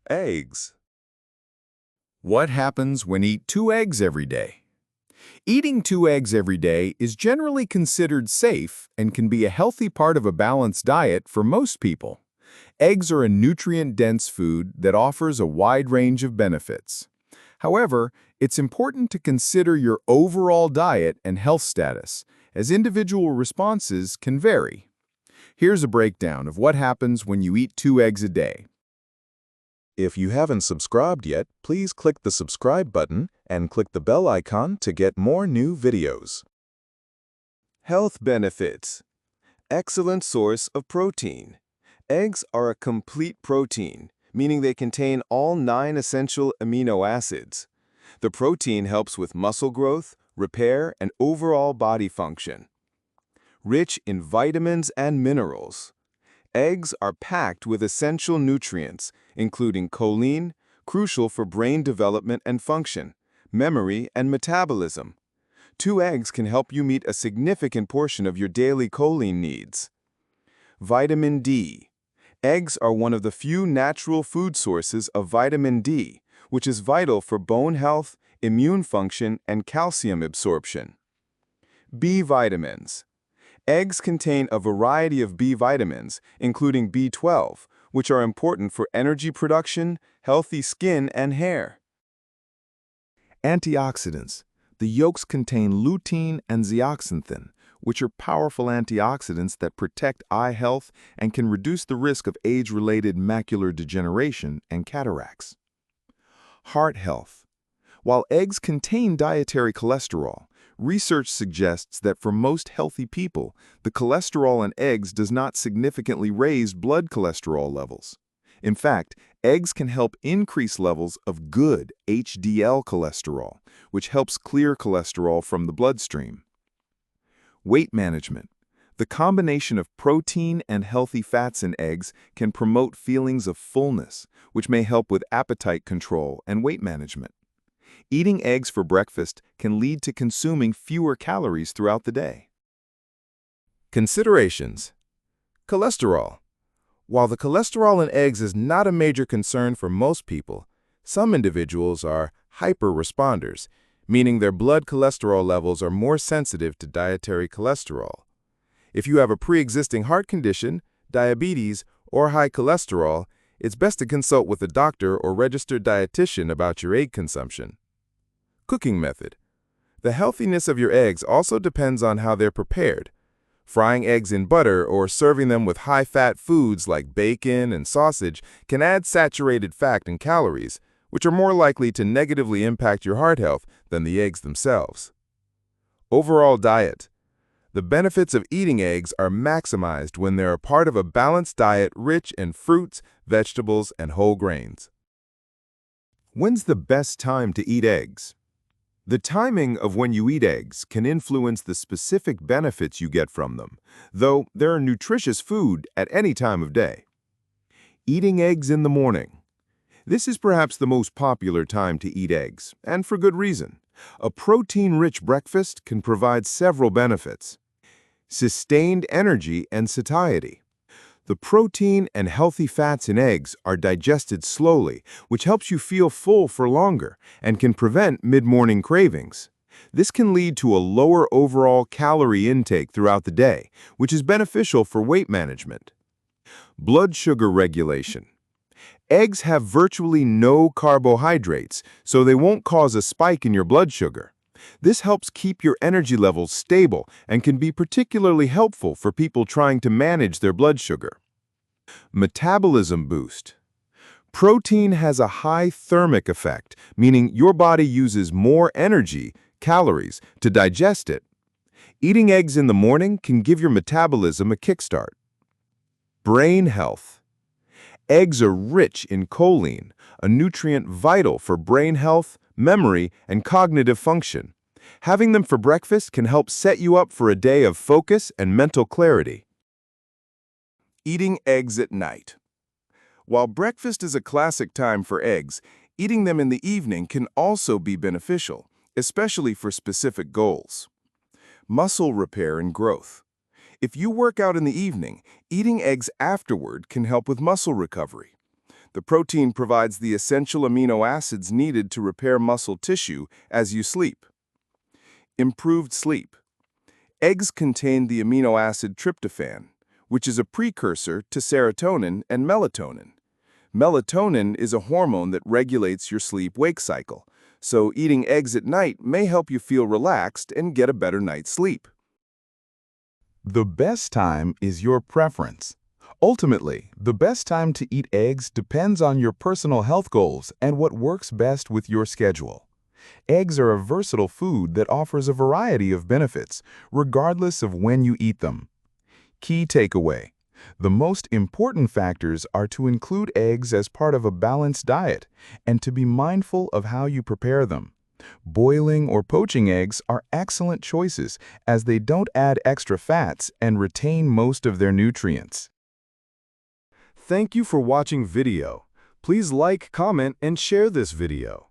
Eggs. What happens when eat 2 eggs every day? Eating 2 eggs every day is generally considered safe and can be a healthy part of a balanced diet for most people. Eggs are a nutrient-dense food that offers a wide range of benefits. However, it's important to consider your overall diet and health status, as individual responses can vary. Here's a breakdown of what happens when you eat 2 eggs a day. If you haven't subscribed yet, please click the subscribe button and click the bell icon to get more new videos. Health benefits. Excellent source of protein. Eggs are a complete protein, meaning they contain all 9 essential amino acids. The protein helps with muscle growth, repair, and overall body function. Rich in vitamins and minerals. Eggs are packed with essential nutrients, including choline, crucial for brain development and function, memory, and metabolism. 2 eggs can help you meet a significant portion of your daily choline needs. Vitamin D. Eggs are one of the few natural food sources of vitamin D, which is vital for bone health, immune function, and calcium absorption. B vitamins. Eggs contain a variety of B vitamins, including B12, which are important for energy production, healthy skin, and hair. Antioxidants. The yolks contain lutein and zeaxanthin, which are powerful antioxidants that protect eye health and can reduce the risk of age-related macular degeneration and cataracts. Heart health. While eggs contain dietary cholesterol, research suggests that for most healthy people, the cholesterol in eggs does not significantly raise blood cholesterol levels. In fact, eggs can help increase levels of good HDL cholesterol, which helps clear cholesterol from the bloodstream. Weight management. The combination of protein and healthy fats in eggs can promote feelings of fullness, which may help with appetite control and weight management. Eating eggs for breakfast can lead to consuming fewer calories throughout the day. Considerations. Cholesterol. While the cholesterol in eggs is not a major concern for most people, some individuals are hyper-responders, meaning their blood cholesterol levels are more sensitive to dietary cholesterol. If you have a pre-existing heart condition, diabetes, or high cholesterol, it's best to consult with a doctor or registered dietitian about your egg consumption. Cooking method. The healthiness of your eggs also depends on how they're prepared. Frying eggs in butter or serving them with high-fat foods like bacon and sausage can add saturated fat and calories, which are more likely to negatively impact your heart health than the eggs themselves. Overall diet. The benefits of eating eggs are maximized when they're a part of a balanced diet rich in fruits, vegetables, and whole grains. When's the best time to eat eggs? The timing of when you eat eggs can influence the specific benefits you get from them, though they're a nutritious food at any time of day. Eating eggs in the morning. This is perhaps the most popular time to eat eggs, and for good reason. A protein-rich breakfast can provide several benefits. Sustained energy and satiety. The protein and healthy fats in eggs are digested slowly, which helps you feel full for longer and can prevent mid-morning cravings. This can lead to a lower overall calorie intake throughout the day, which is beneficial for weight management. Blood sugar regulation. Eggs have virtually no carbohydrates, so they won't cause a spike in your blood sugar. This helps keep your energy levels stable and can be particularly helpful for people trying to manage their blood sugar. Metabolism boost. Protein has a high thermic effect, meaning your body uses more energy, calories, to digest it. Eating eggs in the morning can give your metabolism a kickstart. Brain health. Eggs are rich in choline, a nutrient vital for brain health, memory, and cognitive function. Having them for breakfast can help set you up for a day of focus and mental clarity. Eating eggs at night. While breakfast is a classic time for eggs, eating them in the evening can also be beneficial, especially for specific goals. Muscle repair and growth. If you work out in the evening, eating eggs afterward can help with muscle recovery. The protein provides the essential amino acids needed to repair muscle tissue as you sleep. Improved sleep. Eggs contain the amino acid tryptophan, which is a precursor to serotonin and melatonin. Melatonin is a hormone that regulates your sleep-wake cycle, so eating eggs at night may help you feel relaxed and get a better night's sleep. The best time is your preference. Ultimately, the best time to eat eggs depends on your personal health goals and what works best with your schedule. Eggs are a versatile food that offers a variety of benefits, regardless of when you eat them. Key takeaway: the most important factors are to include eggs as part of a balanced diet and to be mindful of how you prepare them. Boiling or poaching eggs are excellent choices as they don't add extra fats and retain most of their nutrients. Thank you for watching video. Please like, comment, and share this video.